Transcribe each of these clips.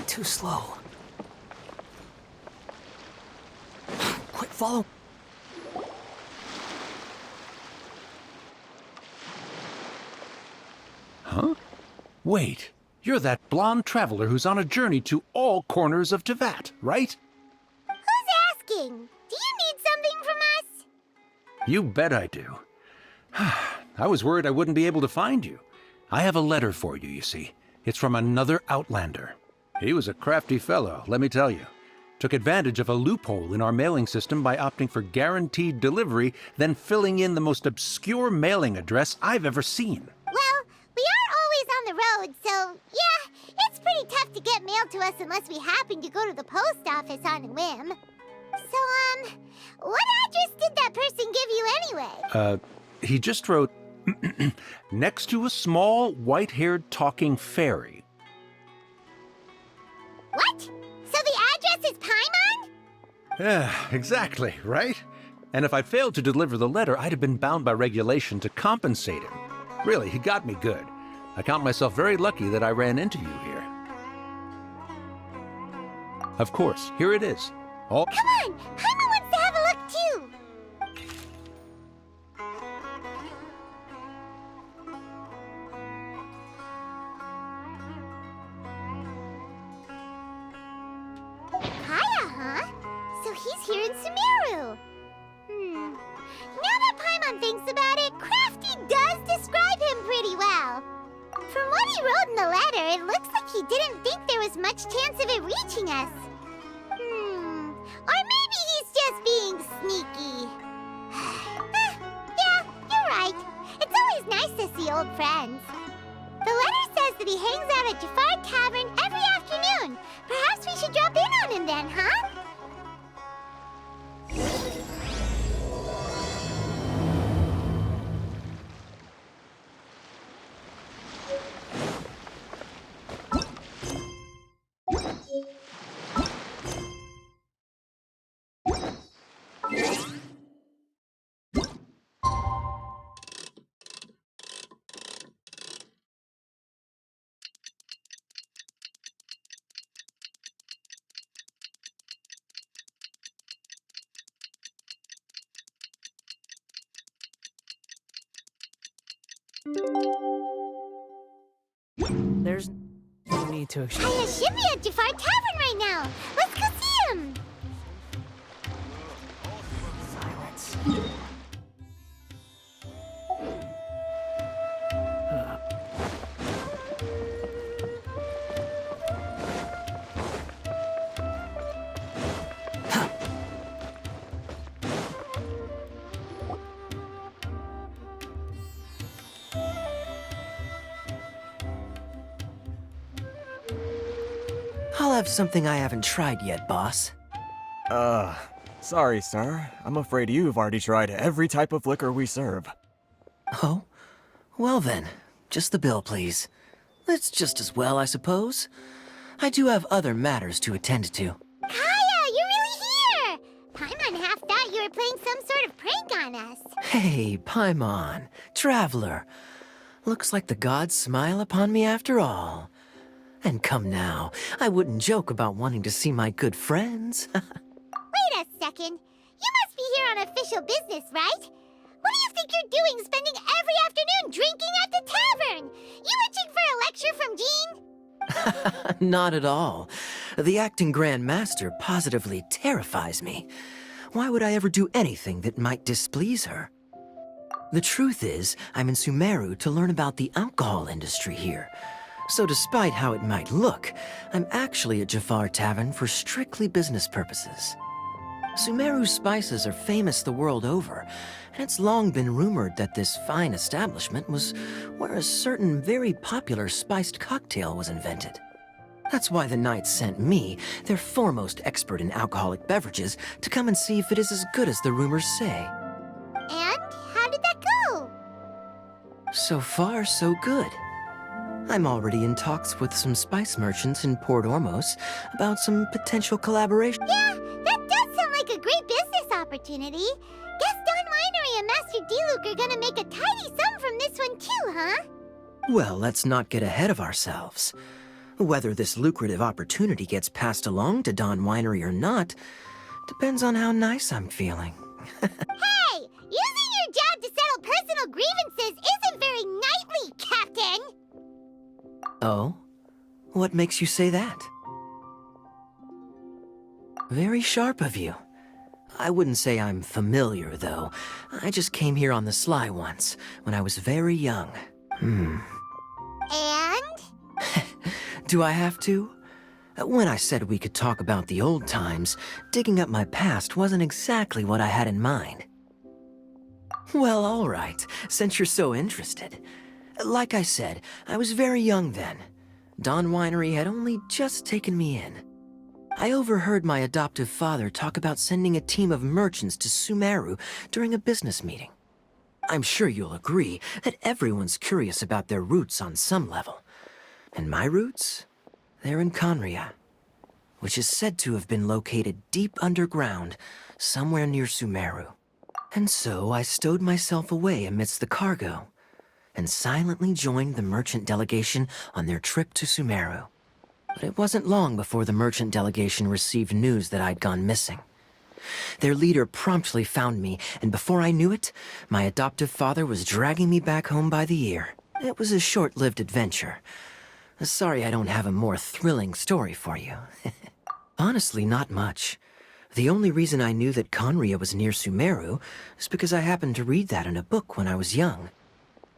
Too slow. Quick, follow. Huh? Wait, you're that blonde traveler who's on a journey to all corners of Teyvat, right? Who's asking? Do you need something from us? You bet I do. I was worried I wouldn't be able to find you. I have a letter for you, you see. It's from another Outlander. He was a crafty fellow, let me tell you. Took advantage of a loophole in our mailing system by opting for guaranteed delivery, then filling in the most obscure mailing address I've ever seen. Well, we are always on the road, so yeah, it's pretty tough to get mail to us unless we happen to go to the post office on a whim. So, what address did that person give you anyway? He just wrote, next to a small, white-haired talking fairy. What? So the address is Paimon? Yeah, exactly, right? And if I failed to deliver the letter, I'd have been bound by regulation to compensate him. Really, he got me good. I count myself very lucky that I ran into you here. Of course, here it is. All Come on! Paimon wants to have a look too! Kaya, huh? So he's here in Sumeru. Now that Paimon thinks about it, Crafty does describe him pretty well. From what he wrote in the letter, it looks like he didn't think there was much chance of it reaching us. Or maybe he's just being sneaky. Yeah, you're right. It's always nice to see old friends. The letter says that he hangs out at Jafar Tavern every afternoon. Perhaps we should drop in on him then, huh? There's no need to exchange. Kaya should be at Jafar Tavern right now. Let's go see him. Silence. I'll have something I haven't tried yet, boss. Sorry, sir. I'm afraid you've already tried every type of liquor we serve. Oh? Well then, just the bill, please. That's just as well, I suppose. I do have other matters to attend to. Kaya, you're really here! Paimon half thought you were playing some sort of prank on us. Hey, Paimon, traveler. Looks like the gods smile upon me after all. And come now, I wouldn't joke about wanting to see my good friends. Wait a second. You must be here on official business, right? What do you think you're doing spending every afternoon drinking at the tavern? You itching for a lecture from Jean? Not at all. The acting Grand Master positively terrifies me. Why would I ever do anything that might displease her? The truth is, I'm in Sumeru to learn about the alcohol industry here. So despite how it might look, I'm actually at Jafar Tavern for strictly business purposes. Sumeru's spices are famous the world over, and it's long been rumored that this fine establishment was where a certain very popular spiced cocktail was invented. That's why the Knights sent me, their foremost expert in alcoholic beverages, to come and see if it is as good as the rumors say. And how did that go? So far, so good. I'm already in talks with some spice merchants in Port Ormos about some potential collaboration. Yeah, that does sound like a great business opportunity. Guess Don Winery and Master D-Luke are gonna make a tidy sum from this one too, huh? Well, let's not get ahead of ourselves. Whether this lucrative opportunity gets passed along to Don Winery or not depends on how nice I'm feeling. Hey! Using your job to settle personal grievances isn't very knightly, Captain! Oh? What makes you say that? Very sharp of you. I wouldn't say I'm familiar, though. I just came here on the sly once, when I was very young. And? Do I have to? When I said we could talk about the old times, digging up my past wasn't exactly what I had in mind. Well, all right, since you're so interested. Like I said, I was very young then. Don Winery had only just taken me in. I overheard my adoptive father talk about sending a team of merchants to Sumeru during a business meeting. I'm sure you'll agree that everyone's curious about their roots on some level. And my roots? They're in Conria, which is said to have been located deep underground, somewhere near Sumeru. And so I stowed myself away amidst the cargo, and silently joined the merchant delegation on their trip to Sumeru. But it wasn't long before the merchant delegation received news that I'd gone missing. Their leader promptly found me, and before I knew it, my adoptive father was dragging me back home by the ear. It was a short-lived adventure. Sorry I don't have a more thrilling story for you. Honestly, not much. The only reason I knew that Conria was near Sumeru is because I happened to read that in a book when I was young.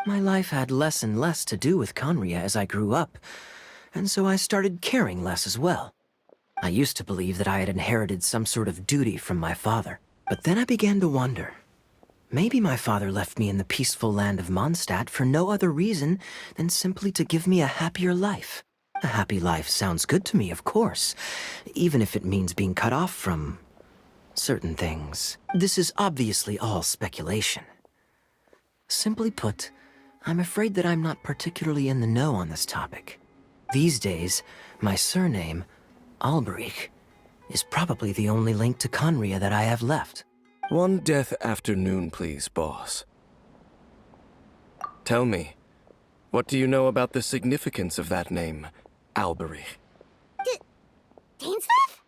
My life had less and less to do with Conria as I grew up, and so I started caring less as well. I used to believe that I had inherited some sort of duty from my father, but then I began to wonder. Maybe my father left me in the peaceful land of Mondstadt for no other reason than simply to give me a happier life. A happy life sounds good to me, of course, even if it means being cut off from certain things. This is obviously all speculation. Simply put, I'm afraid that I'm not particularly in the know on this topic. These days, my surname, Alberich, is probably the only link to Conria that I have left. One death afternoon, please, boss. Tell me, what do you know about the significance of that name, Alberich? Dainsleif?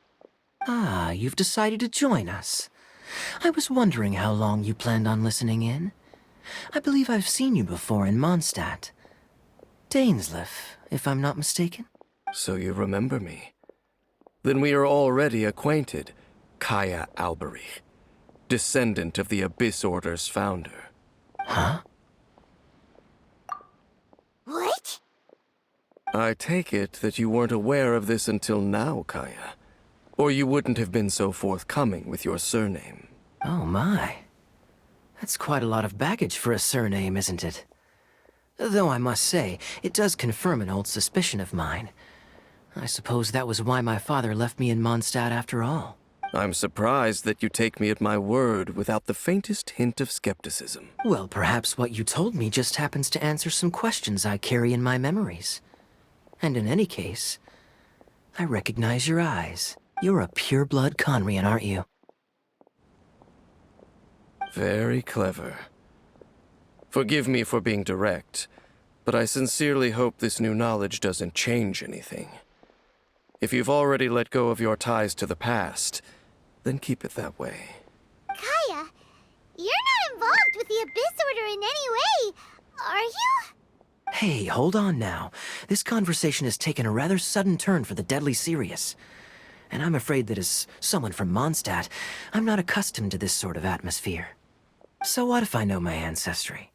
Ah, you've decided to join us. I was wondering how long you planned on listening in. I believe I've seen you before in Mondstadt. Dainsleif, if I'm not mistaken. So you remember me. Then we are already acquainted, Kaya Alberich, descendant of the Abyss Order's founder. Huh? What? I take it that you weren't aware of this until now, Kaya. Or you wouldn't have been so forthcoming with your surname. Oh my. That's quite a lot of baggage for a surname, isn't it? Though I must say, it does confirm an old suspicion of mine. I suppose that was why my father left me in Mondstadt after all. I'm surprised that you take me at my word without the faintest hint of skepticism. Well, perhaps what you told me just happens to answer some questions I carry in my memories. And in any case, I recognize your eyes. You're a pure-blood Conrian, aren't you? Very clever. Forgive me for being direct, but I sincerely hope this new knowledge doesn't change anything. If you've already let go of your ties to the past, then keep it that way. Kaya, you're not involved with the Abyss Order in any way, are you? Hey, hold on now. This conversation has taken a rather sudden turn for the deadly serious. And I'm afraid that as someone from Mondstadt, I'm not accustomed to this sort of atmosphere. So what if I know my ancestry?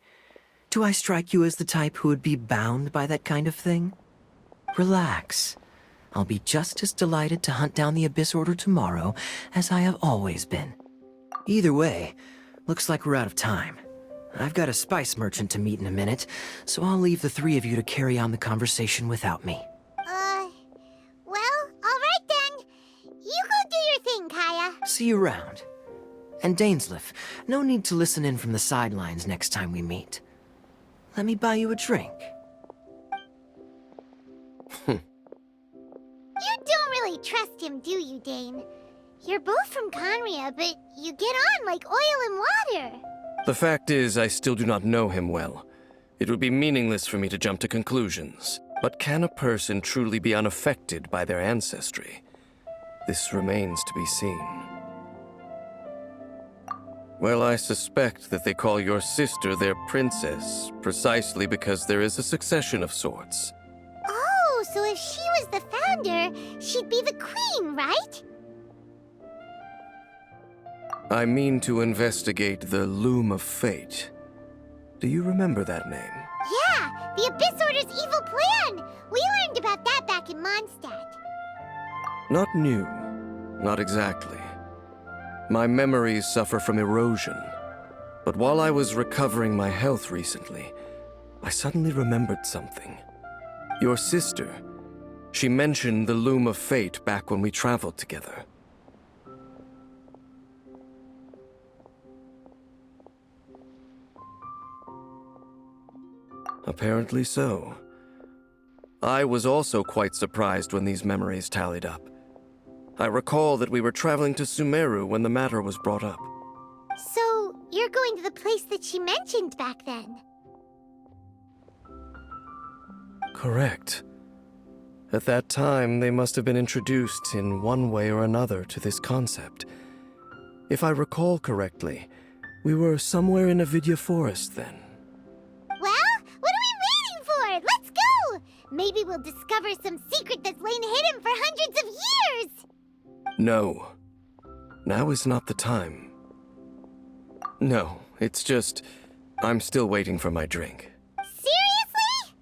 Do I strike you as the type who would be bound by that kind of thing? Relax. I'll be just as delighted to hunt down the Abyss Order tomorrow as I have always been. Either way, looks like we're out of time. I've got a spice merchant to meet in a minute, so I'll leave the three of you to carry on the conversation without me. Well, alright then. You go do your thing, Kaya. See you around. And Dainsleif, no need to listen in from the sidelines next time we meet. Let me buy you a drink. You don't really trust him, do you, Dane? You're both from Conria, but you get on like oil and water. The fact is, I still do not know him well. It would be meaningless for me to jump to conclusions. But can a person truly be unaffected by their ancestry? This remains to be seen. Well, I suspect that they call your sister their princess, precisely because there is a succession of sorts. Oh, so if she was the founder, she'd be the queen, right? I mean to investigate the Loom of Fate. Do you remember that name? Yeah, the Abyss Order's evil plan! We learned about that back in Mondstadt. Not new. Not exactly. My memories suffer from erosion. But while I was recovering my health recently, I suddenly remembered something. Your sister. She mentioned the Loom of Fate back when we traveled together. Apparently so. I was also quite surprised when these memories tallied up. I recall that we were traveling to Sumeru when the matter was brought up. So, you're going to the place that she mentioned back then? Correct. At that time, they must have been introduced in one way or another to this concept. If I recall correctly, we were somewhere in Avidya Forest then. Well, what are we waiting for? Let's go! Maybe we'll discover some secret that's lain hidden for hundreds of years! No. Now is not the time. No, it's just... I'm still waiting for my drink. Seriously?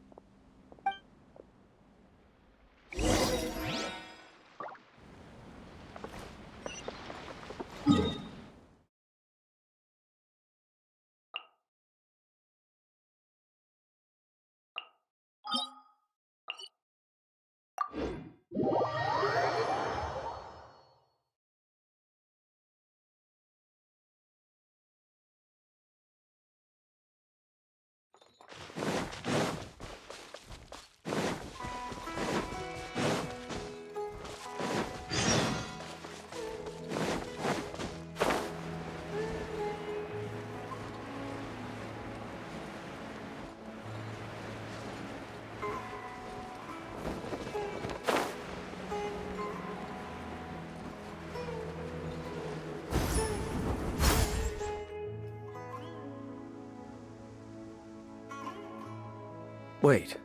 Wait.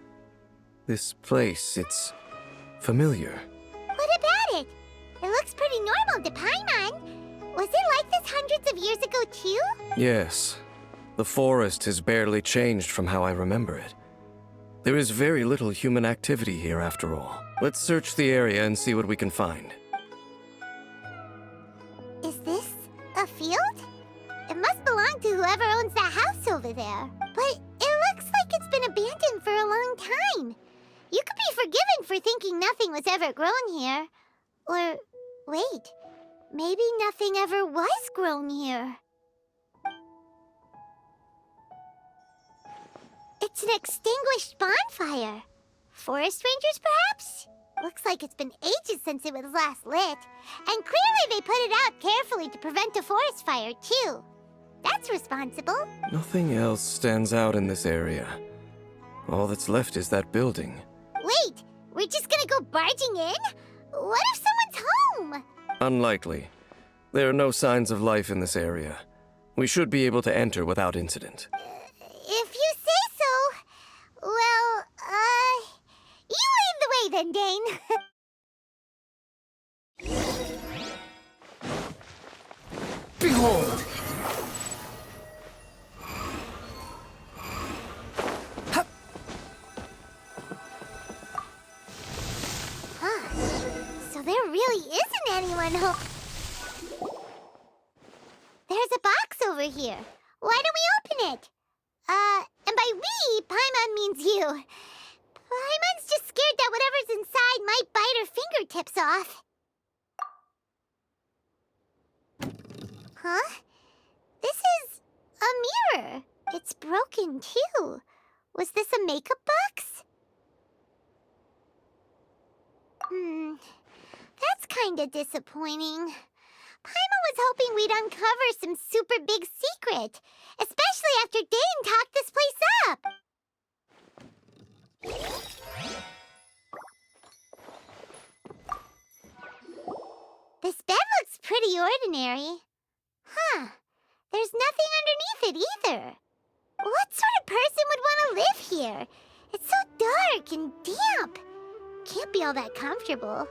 This place, it's familiar. What about it? It looks pretty normal to Paimon. Was it like this hundreds of years ago, too? Yes. The forest has barely changed from how I remember it. There is very little human activity here after all. Let's search the area and see what we can find. Is this a field? It must belong to whoever owns that house over there. But it looks like it's been abandoned for a long time. You could be forgiven for thinking nothing was ever grown here. Or, wait, maybe nothing ever was grown here. It's an extinguished bonfire. Forest rangers, perhaps? Looks like it's been ages since it was last lit. And clearly they put it out carefully to prevent a forest fire, too. That's responsible. Nothing else stands out in this area. All that's left is that building. Wait, we're just gonna go barging in? What if someone's home? Unlikely. There are no signs of life in this area. We should be able to enter without incident. If you say so. Well, you lead the way then, Dane. Behold! So there really isn't anyone home. There's a box over here. Why don't we open it? And by we, Paimon means you. Paimon's just scared that whatever's inside might bite her fingertips off. Huh? This is a mirror. It's broken, too. Was this a makeup box? That's kinda disappointing. Paimon was hoping we'd uncover some super big secret, especially after Dane talked this place up. together. What sort of person would want to live here? It's so dark and damp. Can't be all that comfortable.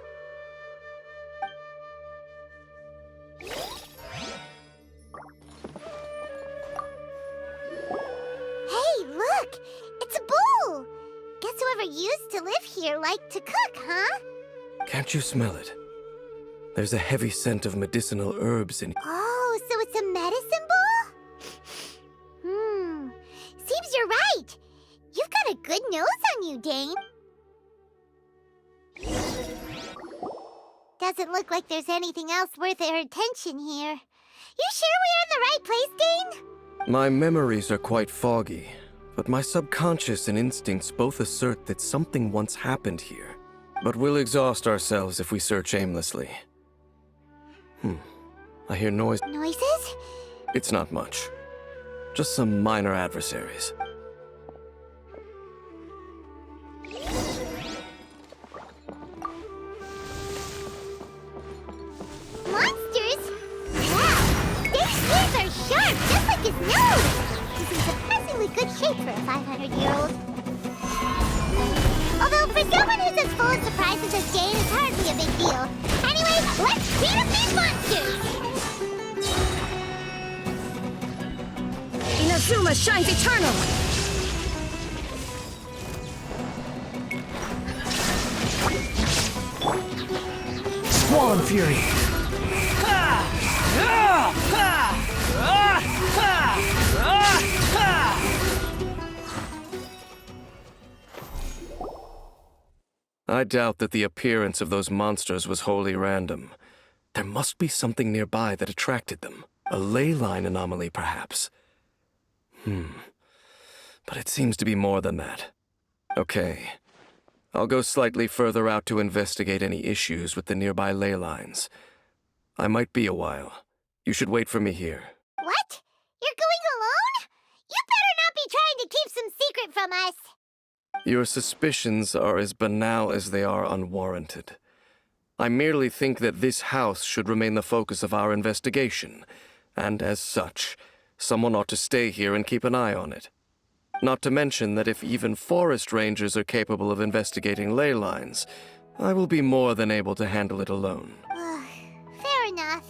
Hey, look! It's a bull! Guess whoever used to live here liked to cook, huh? Can't you smell it? There's a heavy scent of medicinal herbs in. Oh, so it's a medicine bull? Seems you're right. You've got a good nose on you, Dane. Doesn't look like there's anything else worth our attention here. You sure we're in the right place, Dane? My memories are quite foggy, but my subconscious and instincts both assert that something once happened here. But we'll exhaust ourselves if we search aimlessly. I hear noise. Noises? It's not much. Just some minor adversaries. Monsters? Wow! Dane's ears are sharp, just like his nose! He's in surprisingly good shape for a 500-year-old. Although, for someone who's as full of surprises as Dane, it's hardly a big deal. Anyway, let's beat up these monsters! Inazuma shines eternal! Squall and Fury! I doubt that the appearance of those monsters was wholly random. There must be something nearby that attracted them. A ley line anomaly, perhaps. But it seems to be more than that. Okay. I'll go slightly further out to investigate any issues with the nearby ley lines. I might be a while. You should wait for me here. What? You're going alone? You better not be trying to keep some secret from us! Your suspicions are as banal as they are unwarranted. I merely think that this house should remain the focus of our investigation, and as such, someone ought to stay here and keep an eye on it. Not to mention that if even forest rangers are capable of investigating ley lines, I will be more than able to handle it alone. Fair enough.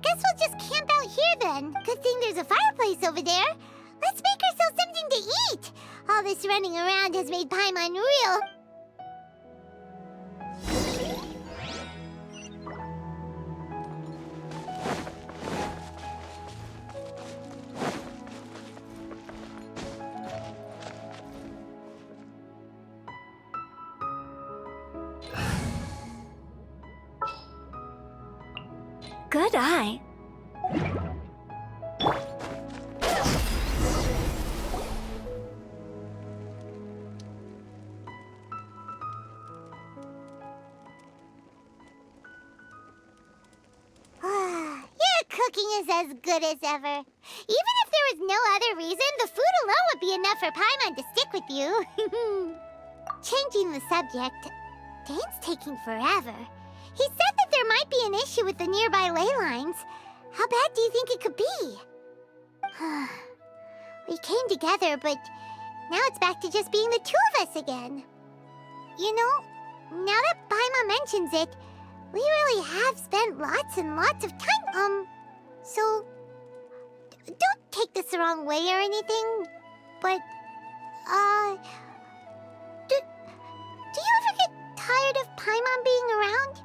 Guess we'll just camp out here then. Good thing there's a fireplace over there. Let's make ourselves something to eat. All this running around has made Paimon real. Good eye. Your cooking is as good as ever. Even if there was no other reason, the food alone would be enough for Paimon to stick with you. Changing the subject, Dane's taking forever. He said that there might be an issue with the nearby ley lines. How bad do you think it could be? We came together, but now it's back to just being the two of us again. You know, now that Paimon mentions it, we really have spent lots and lots of time, so don't take this the wrong way or anything, but, do you ever get tired of Paimon being around?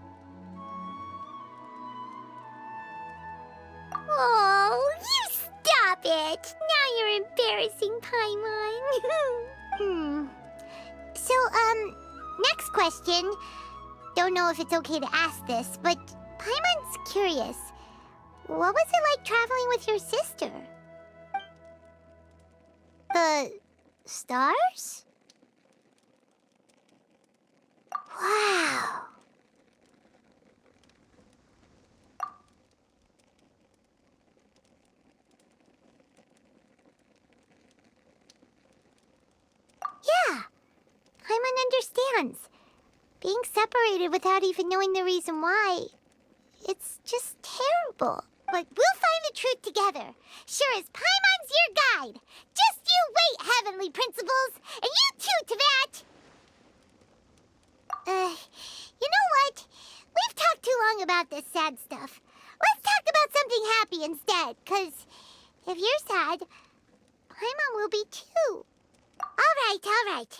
Oh, you stop it! Now you're embarrassing Paimon. So, next question. Don't know if it's okay to ask this, but Paimon's curious. What was it like traveling with your sister? The stars? Wow. Yeah, Paimon understands. Being separated without even knowing the reason why, it's just terrible. But we'll find the the truth together. Sure as Paimon's your guide. Just you wait, heavenly principles, and you too, Teyvat. You know what? We've talked too long about this sad stuff. Let's talk about something happy instead, 'cause if you're sad, Paimon will be too. All right.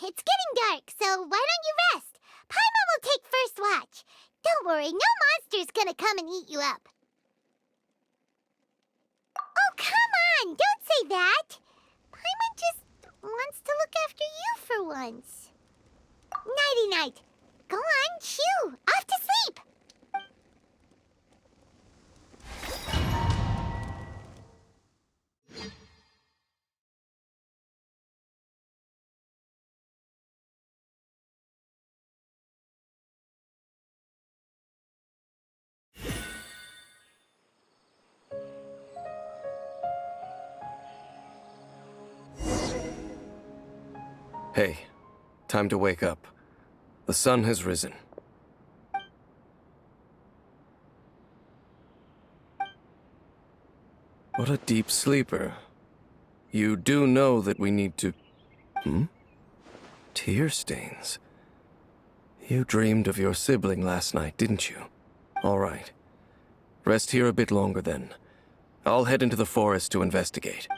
It's getting dark, so why don't you rest? Paimon will take first watch. Don't worry, no monster's gonna come and eat you up. Oh, come on! Don't say that! Paimon just wants to look after you for once. Nighty-night. Go on, shoo! Off to sleep! Hey, time to wake up. The sun has risen. What a deep sleeper. You do know that we need to... Tear stains. You dreamed of your sibling last night, didn't you? All right. Rest here a bit longer then. I'll head into the forest to investigate.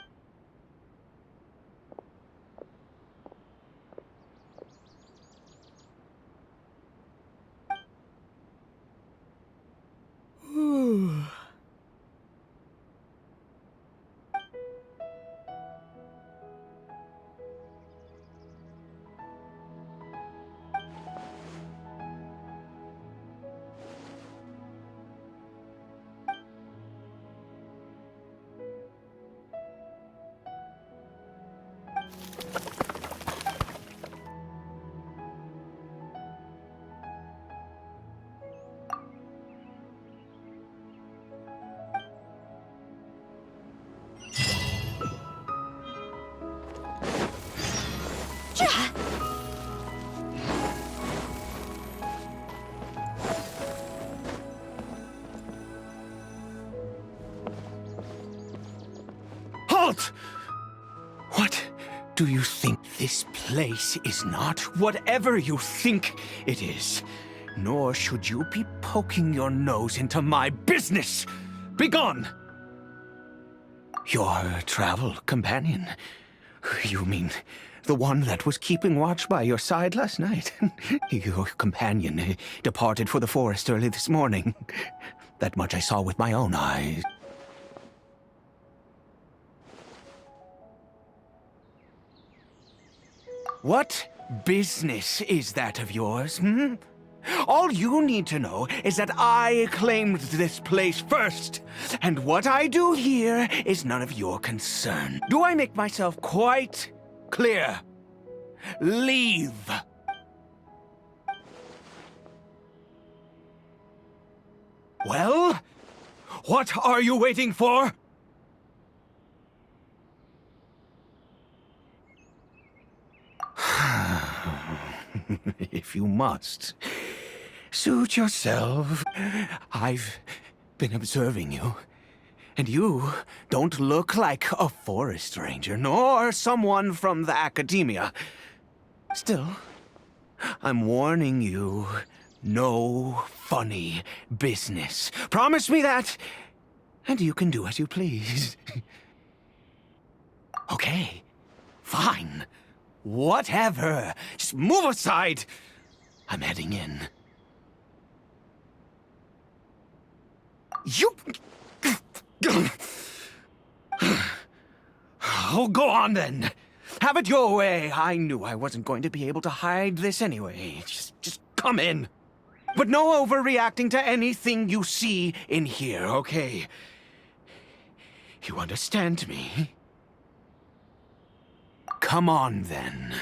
Halt! What do you think? This place is not whatever you think it is. Nor should you be poking your nose into my business. Begone! Your travel companion. You mean the one that was keeping watch by your side last night? Your companion departed for the forest early this morning. That much I saw with my own eyes. What business is that of yours, All you need to know is that I claimed this place first, and what I do here is none of your concern. Do I make myself quite clear? Leave. Well, what are you waiting for? If you must, suit yourself. I've been observing you, and you don't look like a forest ranger, nor someone from the academia. Still, I'm warning you, no funny business. Promise me that, and you can do as you please. Okay, fine. Whatever. Just move aside. I'm heading in. You... Oh, go on then. Have it your way. I knew I wasn't going to be able to hide this anyway. Just come in. But no overreacting to anything you see in here, okay? You understand me? Come on, then.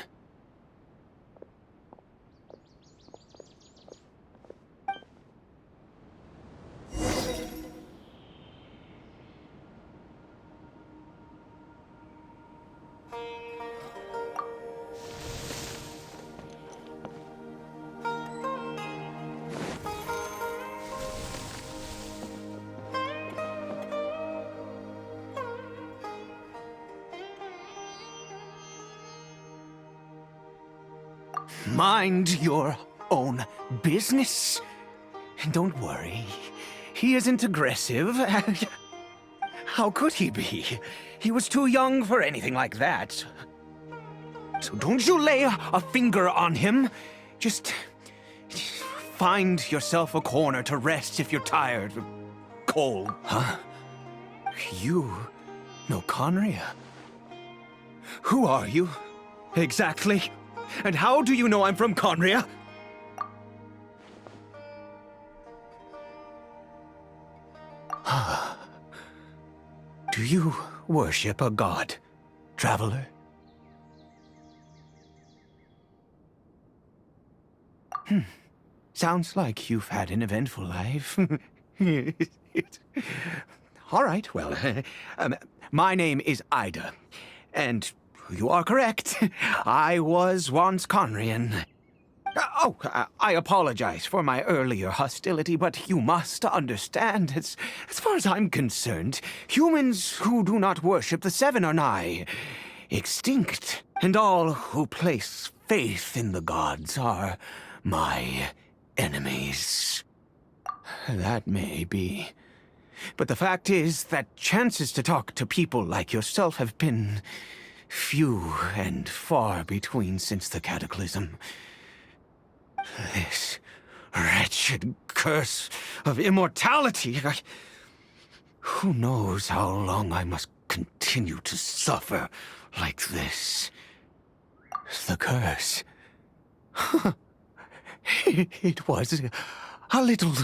Mind your own business. And don't worry, he isn't aggressive. How could he be? He was too young for anything like that. So don't you lay a finger on him. Just find yourself a corner to rest if you're tired or cold. Huh? You know Conria? Who are you? Exactly. And how do you know I'm from Conria? Do you worship a god, traveler? Sounds like you've had an eventful life. All right, well, my name is Ida, and you are correct. I was once Conrian. I apologize for my earlier hostility, but you must understand, as far as I'm concerned, humans who do not worship the Seven are nigh extinct, and all who place faith in the gods are my enemies. That may be. But the fact is that chances to talk to people like yourself have been few and far between since the Cataclysm. This wretched curse of immortality. Who knows how long I must continue to suffer like this? The curse. It was a little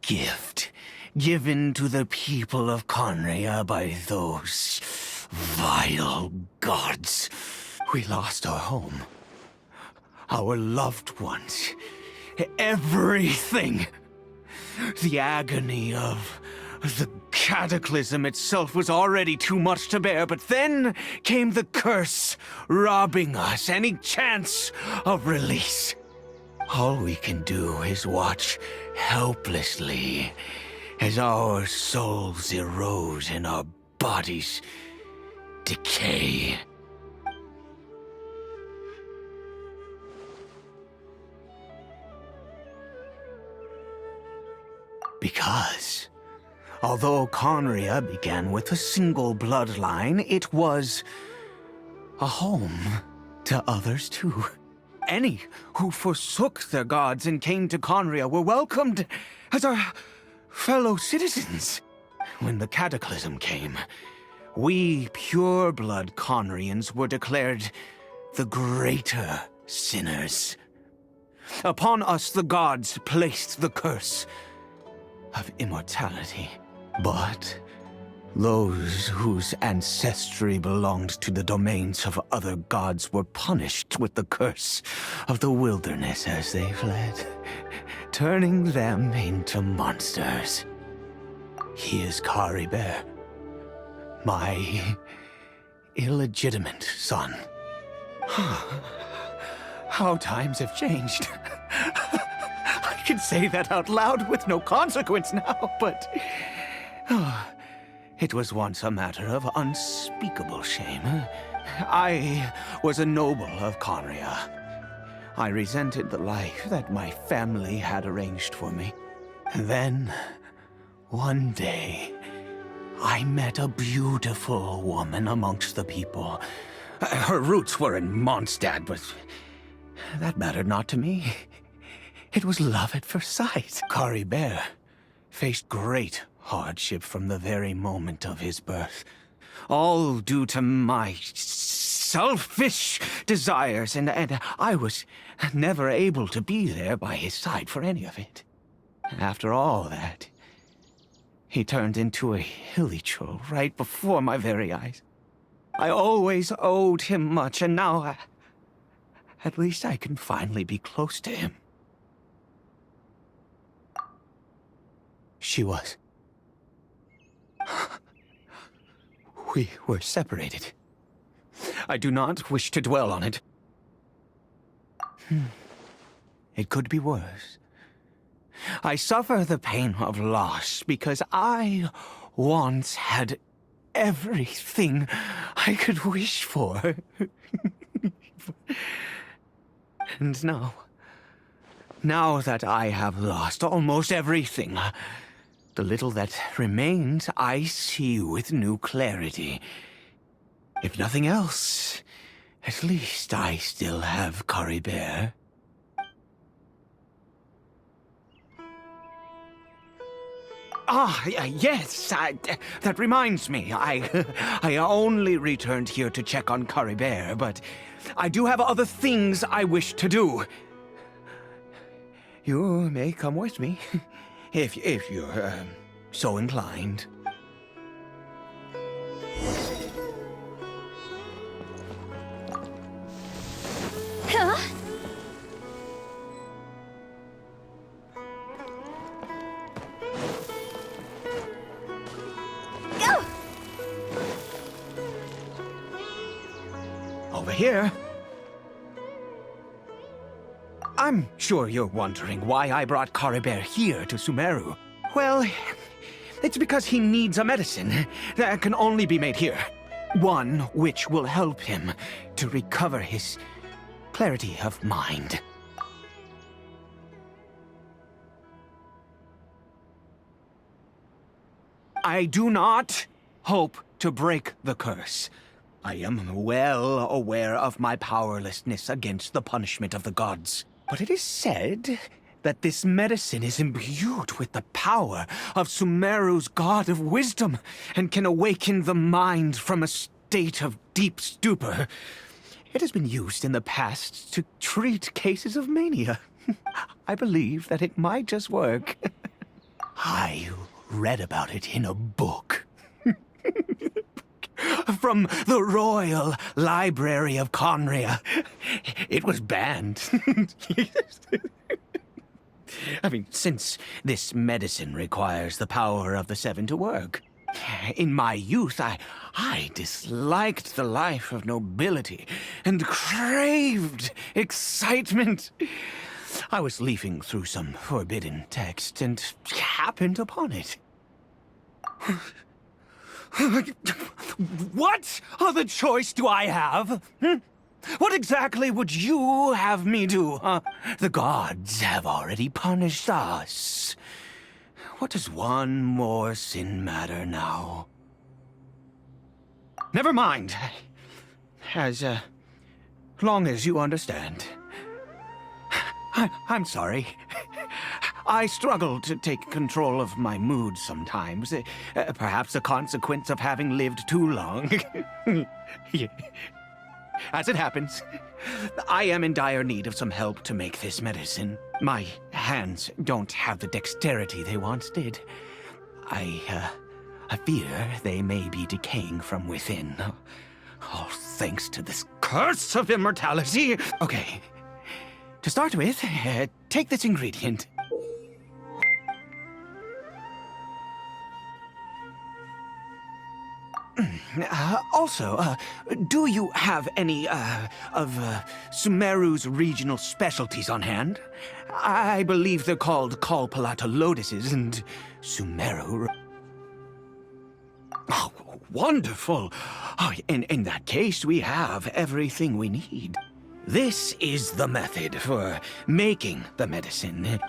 gift given to the people of Conria by those vile gods. We lost our home, our loved ones, everything. The agony of the cataclysm itself was already too much to bear, but then came the curse, robbing us any chance of release. All we can do is watch helplessly as our souls erode and our bodies decay. Because, although Conria began with a single bloodline, it was a home to others too. Any who forsook their gods and came to Conria were welcomed as our fellow citizens. When the Cataclysm came, we pure-blood Conrians were declared the greater sinners. Upon us the gods placed the curse of immortality. But those whose ancestry belonged to the domains of other gods were punished with the curse of the wilderness as they fled, turning them into monsters. He is Caribert, my illegitimate son. How times have changed. I can say that out loud with no consequence now, but it was once a matter of unspeakable shame. I was a noble of Conria. I resented the life that my family had arranged for me. Then, one day, I met a beautiful woman amongst the people. Her roots were in Mondstadt, but that mattered not to me. It was love at first sight. Caribert faced great hardship from the very moment of his birth, all due to my selfish desires, and I was never able to be there by his side for any of it. After all that, he turned into a hilichurl right before my very eyes. I always owed him much, and now at least I can finally be close to him. She was. We were separated. I do not wish to dwell on it. It could be worse. I suffer the pain of loss because I once had everything I could wish for. And now that I have lost almost everything, the little that remains I see with new clarity. If nothing else, at least I still have Caribert. Yes, that reminds me. I only returned here to check on Caribert, but I do have other things I wish to do. You may come with me, if you're so inclined. Huh? Go! Over here. I'm sure you're wondering why I brought Caribert here to Sumeru. Well, it's because he needs a medicine that can only be made here. One which will help him to recover his clarity of mind. I do not hope to break the curse. I am well aware of my powerlessness against the punishment of the gods. But it is said that this medicine is imbued with the power of Sumeru's god of wisdom and can awaken the mind from a state of deep stupor. It has been used in the past to treat cases of mania. I believe that it might just work. I read about it in a book. From the Royal Library of Conria. It was banned. I mean, since this medicine requires the power of the seven to work. In my youth, I disliked the life of nobility and craved excitement. I was leafing through some forbidden text and happened upon it. What other choice do I have? What exactly would you have me do? The gods have already punished us. What does one more sin matter now? Never mind. As long as you understand. I'm sorry. I struggle to take control of my mood sometimes. Perhaps a consequence of having lived too long. As it happens, I am in dire need of some help to make this medicine. My hands don't have the dexterity they once did. I fear they may be decaying from within. Oh, thanks to this curse of immortality. Okay, to start with, take this ingredient. Also, do you have any, of Sumeru's regional specialties on hand? I believe they're called Kalpalata lotuses and Sumeru... Oh, wonderful! Oh, in that case, we have everything we need. This is the method for making the medicine.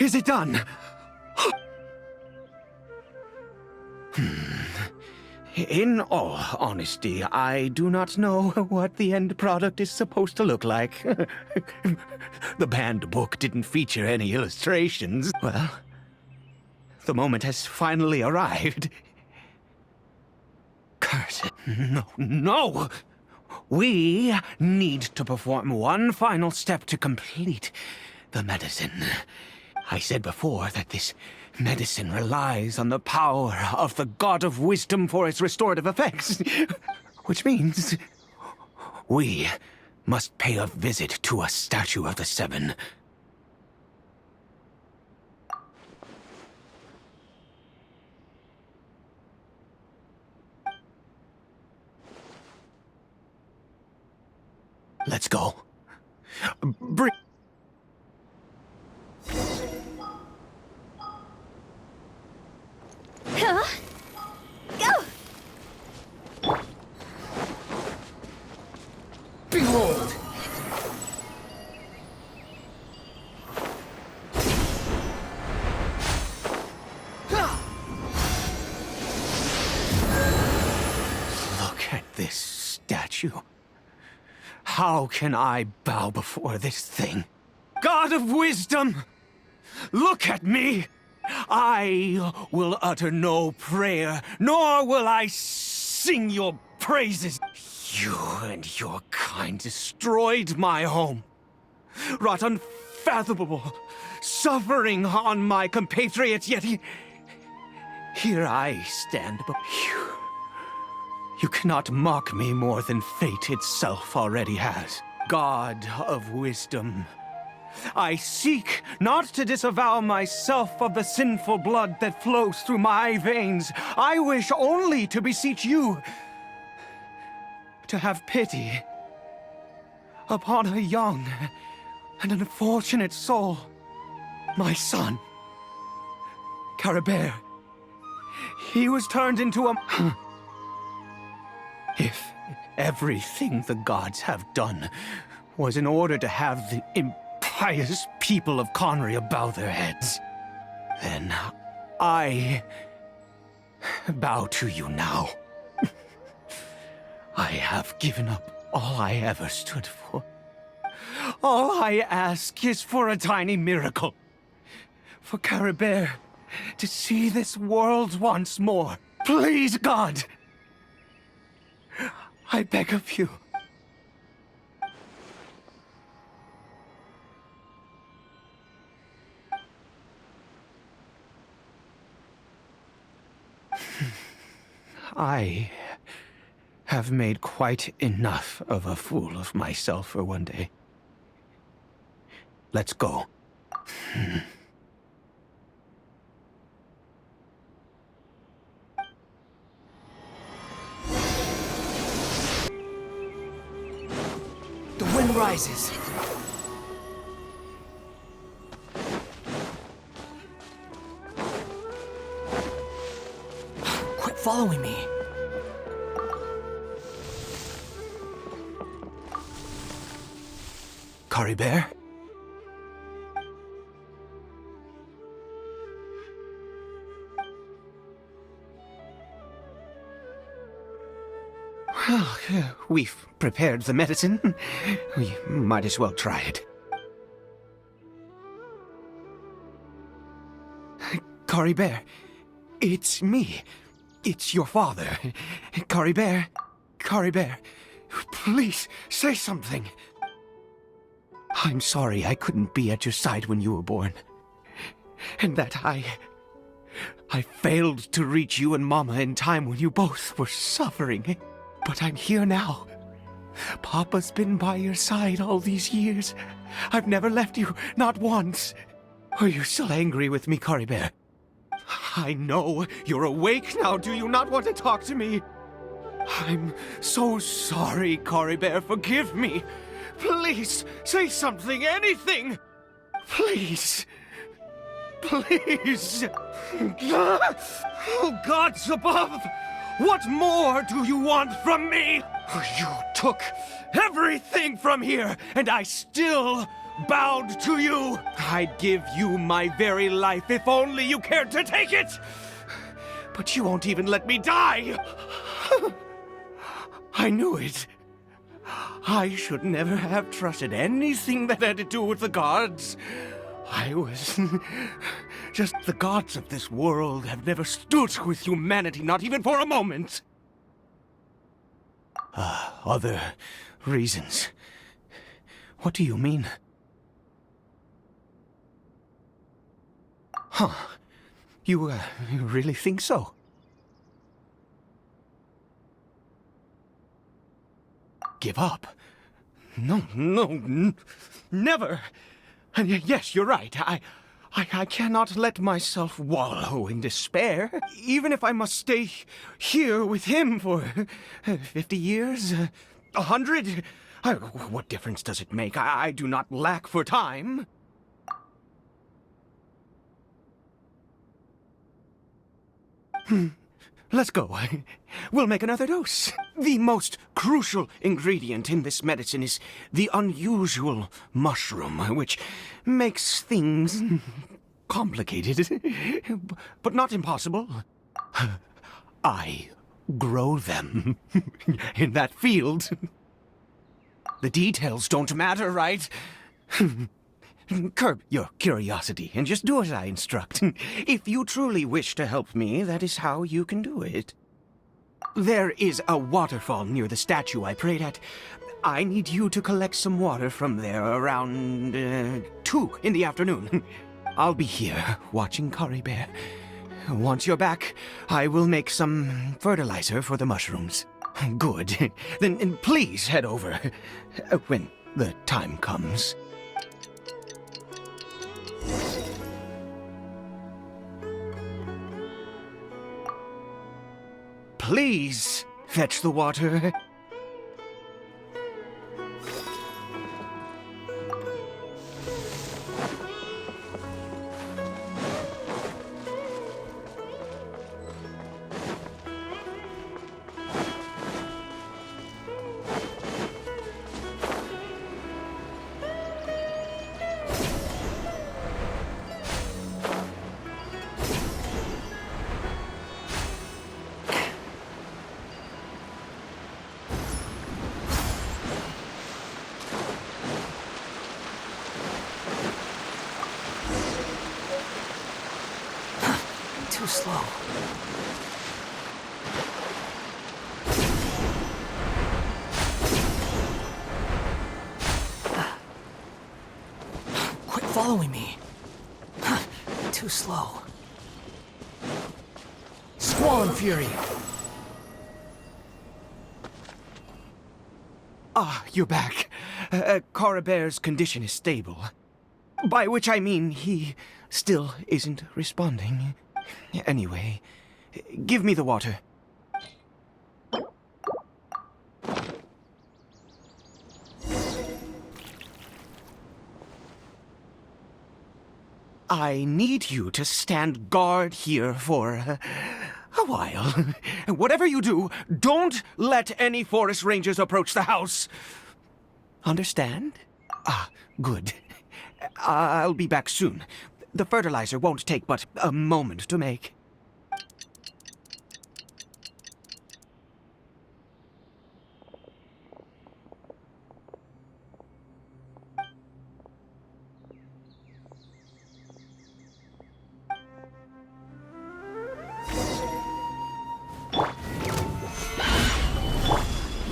Is it done? In all honesty, I do not know what the end product is supposed to look like. The banned book didn't feature any illustrations. Well, the moment has finally arrived. Curse it. No! We need to perform one final step to complete the medicine. I said before that this medicine relies on the power of the god of wisdom for its restorative effects. Which means we must pay a visit to a statue of the Seven. Let's go. Bring... Huh? Go! Behold! Look at this statue. How can I bow before this thing? God of wisdom! Look at me! I will utter no prayer, nor will I sing your praises. You and your kind destroyed my home, wrought unfathomable suffering on my compatriots, yet here I stand before you. You cannot mock me more than fate itself already has. God of wisdom, I seek not to disavow myself of the sinful blood that flows through my veins. I wish only to beseech you to have pity upon a young and unfortunate soul, my son, Caribert. He was turned into a... If everything the gods have done was in order to have the impious people of Conria bow their heads, then I bow to you now. I have given up all I ever stood for. All I ask is for a tiny miracle. For Caribert to see this world once more. Please, God! I beg of you. I have made quite enough of a fool of myself for one day. Let's go. The wind rises. Quit following me. Caribert? Well, we've prepared the medicine. We might as well try it. Caribert, it's me. It's your father. Caribert, Caribert, please say something. I'm sorry I couldn't be at your side when you were born. And that I failed to reach you and Mama in time when you both were suffering. But I'm here now. Papa's been by your side all these years. I've never left you, not once. Are you still angry with me, Caribert? I know you're awake now. Do you not want to talk to me? I'm so sorry, Caribert. Forgive me. Please, say something, anything! Please. Please. Oh, gods above! What more do you want from me? You took everything from here, and I still bowed to you. I'd give you my very life if only you cared to take it. But you won't even let me die. I knew it. I should never have trusted anything that had to do with the gods. I was... just the gods of this world have never stood with humanity, not even for a moment. Other reasons. What do you mean? Huh. You really think so? Give up? No, never. And yes, you're right. I cannot let myself wallow in despair. Even if I must stay here with him for 50 years, 100, What difference does it make? I do not lack for time. Let's go. We'll make another dose. The most crucial ingredient in this medicine is the unusual mushroom, which makes things complicated, but not impossible. I grow them in that field. The details don't matter, right? Curb your curiosity and just do as I instruct. If you truly wish to help me, that is how you can do it. There is a waterfall near the statue I prayed at. I need you to collect some water from there around 2 in the afternoon. I'll be here watching Caribert. Once you're back, I will make some fertilizer for the mushrooms. Good. Then please head over when the time comes. Please fetch the water. Too slow. Quit following me. Too slow. Squall Fury! Ah, you're back. Caribert's condition is stable. By which I mean he still isn't responding. Anyway, give me the water. I need you to stand guard here for a while. Whatever you do, don't let any forest rangers approach the house. Understand? Ah, good. I'll be back soon. The fertilizer won't take but a moment to make.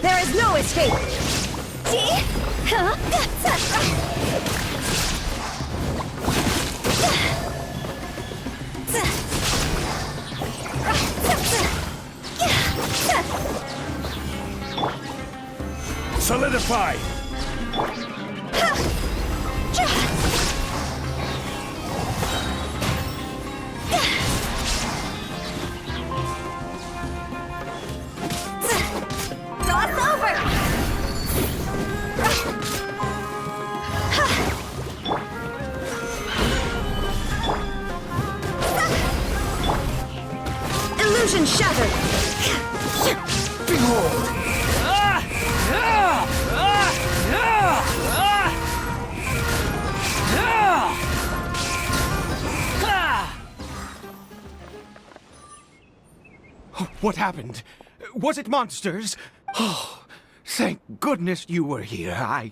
There is no escape! Solidify! Cross over! Illusion shattered! Behold! What happened? Was it monsters? Oh, thank goodness you were here. I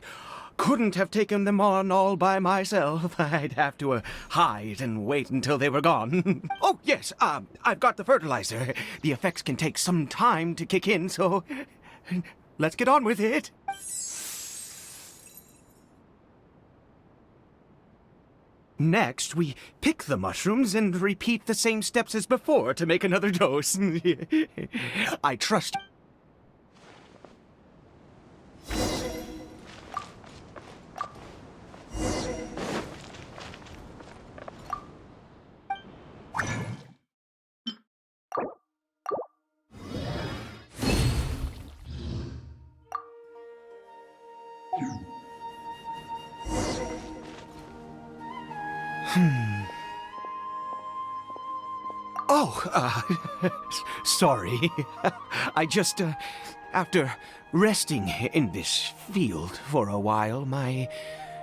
couldn't have taken them on all by myself. I'd have to hide and wait until they were gone. Oh, yes, I've got the fertilizer. The effects can take some time to kick in, so let's get on with it. Next, we pick the mushrooms and repeat the same steps as before to make another dose. I trust you. Sorry. I just, after resting in this field for a while, my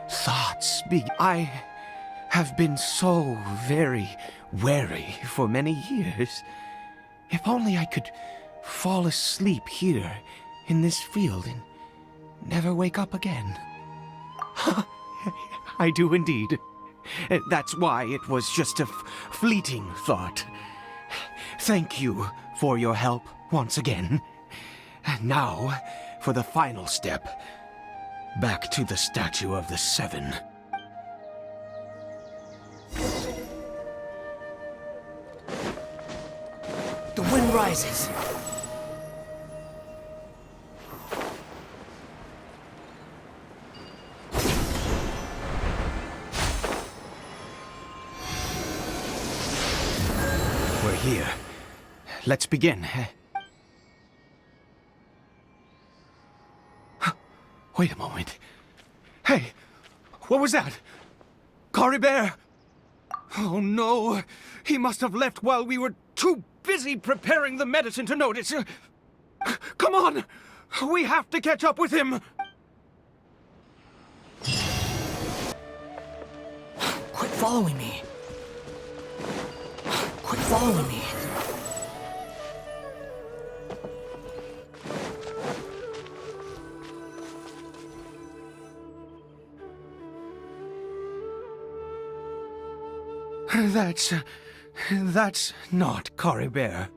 thoughts I have been so very wary for many years. If only I could fall asleep here in this field and never wake up again. I do indeed. That's why it was just a fleeting thought. Thank you for your help once again. And now, for the final step. Back to the Statue of the Seven. The wind rises. We're here. Let's begin. Wait a moment. Hey, what was that? Caribert! Oh no, he must have left while we were too busy preparing the medicine to notice. Come on! We have to catch up with him! Quit following me. Quit following me. That's not Caribert.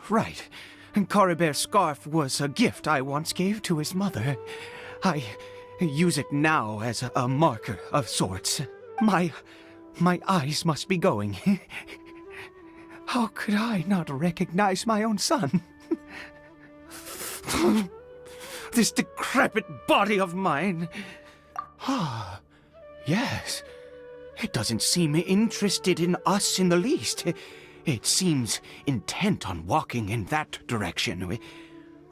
Right. Caribert's scarf was a gift I once gave to his mother. I use it now as a marker of sorts. My eyes must be going. How could I not recognize my own son? This decrepit body of mine. Ah, yes. It doesn't seem interested in us in the least. It seems intent on walking in that direction.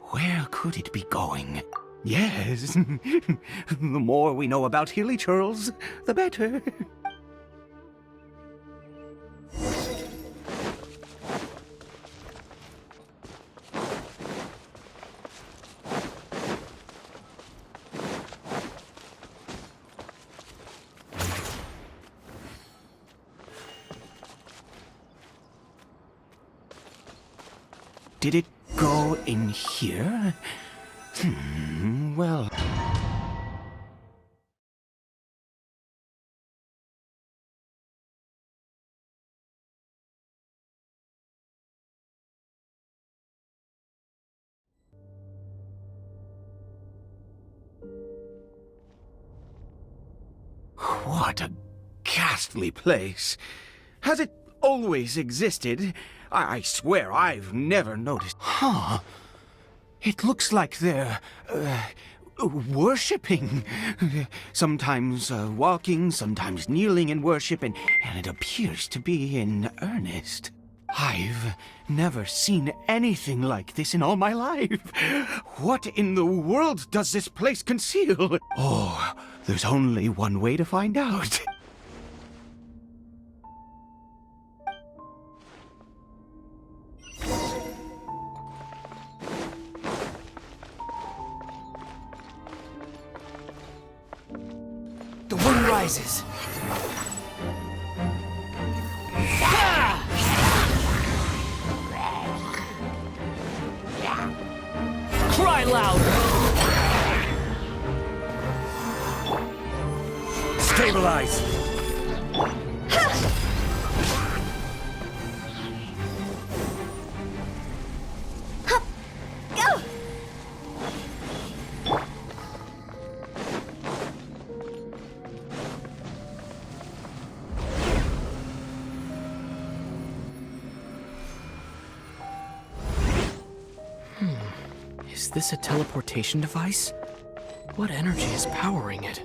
Where could it be going? Yes. The more we know about Hilly Churls, the better. Did it go in here? Well... What a ghastly place. Has it always existed? I swear I've never noticed. Huh. It looks like they're, worshipping. Sometimes walking, sometimes kneeling in worship, and it appears to be in earnest. I've never seen anything like this in all my life. What in the world does this place conceal? Oh, there's only one way to find out. The wind rises. Cry louder! Stabilize! Is this a teleportation device? What energy is powering it?